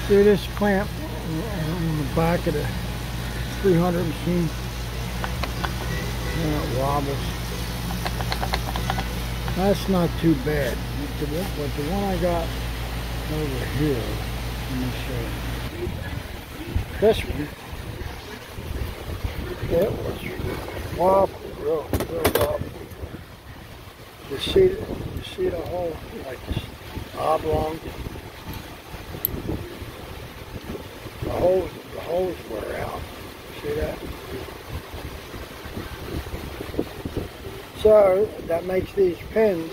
See this clamp on the back of the 300 machine? And it wobbles. That's not too bad. But the one I got over here, let me show you. This one, it was wobbly, real wobbly. You see the hole, like this oblong. The holes were out. See that? So that makes these pins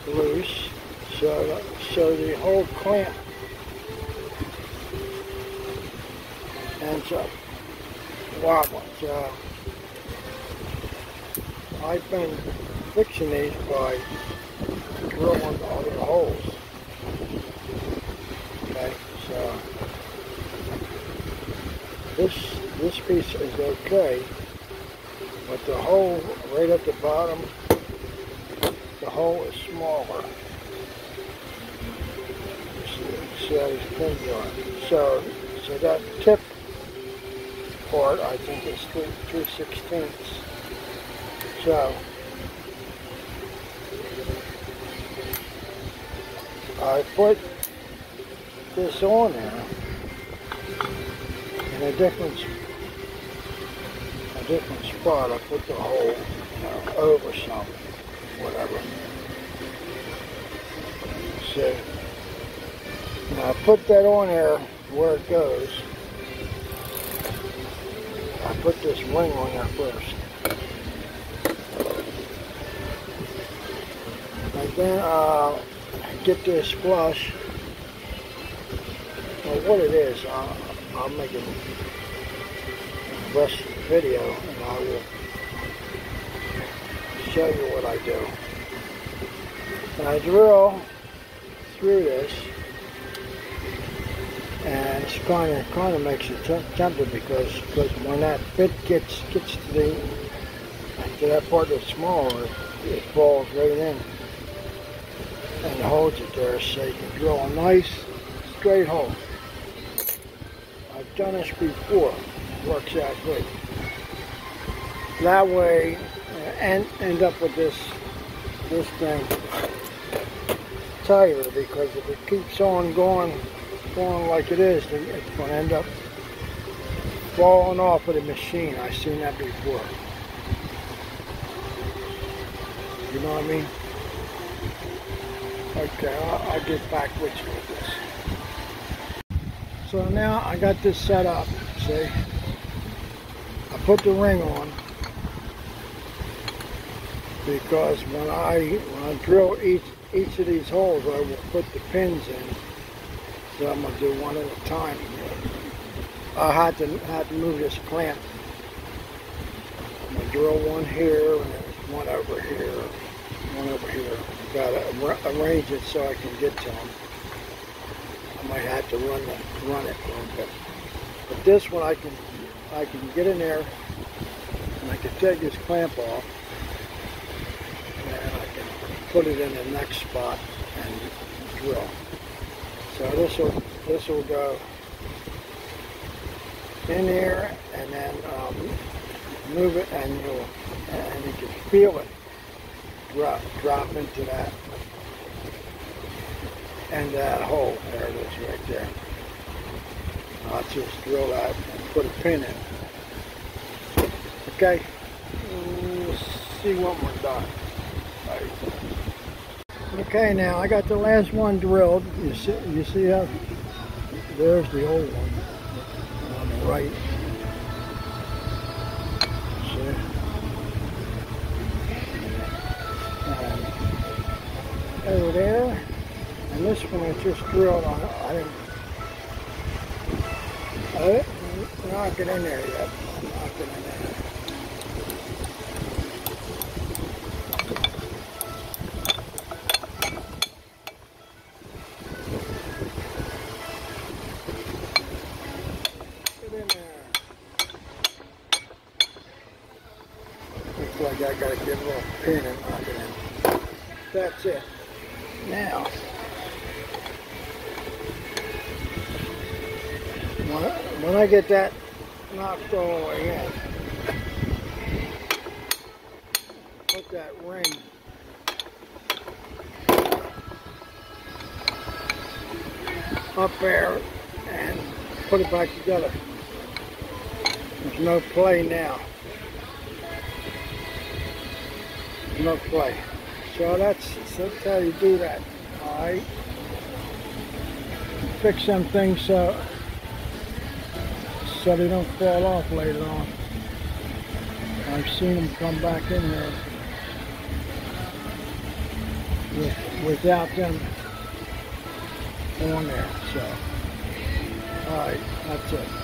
loose. So the whole clamp ends up wobbling. So I've been fixing these by drilling all the holes. Okay, so this piece is okay, but the hole right at the bottom, the hole is smaller. See how these pins are. So that tip part, I think, is 3/16. So I put this on there in a different spot. I put the hole, over something, whatever. So now I put that on there where it goes. I put this ring on there first. And then get this flush. Well, what it is, I'll make a rest video and I will show you what I do. And I drill through this, and it's kind of makes it tempting because when that bit gets to that part that's smaller, it falls right in and holds it there, so you can drill a nice straight hole. I've done this before. It works out good. That way, end up with this thing tighter, because if it keeps on going like it is, then it's going to end up falling off of the machine. I've seen that before. You know what I mean? Okay, I'll get back with you with this. So now I got this set up, see? I put the ring on because when I drill each of these holes, I will put the pins in. So I'm going to do one at a time. I had to move this clamp. I'm going to drill one here, and one over here, one over here. I've got to arrange it so I can get to them. I might have to run it a little bit. But this one I can get in there, and I can take this clamp off, and I can put it in the next spot and drill. So this will go in here, and then move it, and you can feel it drop into that and that hole. There it is, right there. I'll just drill that and put a pin in. Okay, let's see what we're done. Right. Okay, now I got the last one drilled. You see how there's the old one on the right. See? Over there, and this one I just drilled on. I'm not getting in there yet. I'm not getting in there. Looks like I gotta get a little pin and knock it in. That's it. Now, When I get that knocked all the way in, put that ring up there and put it back together. There's no play now. No play. So that's how you do that. Alright. Fix them things so they don't fall off later on. I've seen them come back in there without them on there. So, alright, that's it.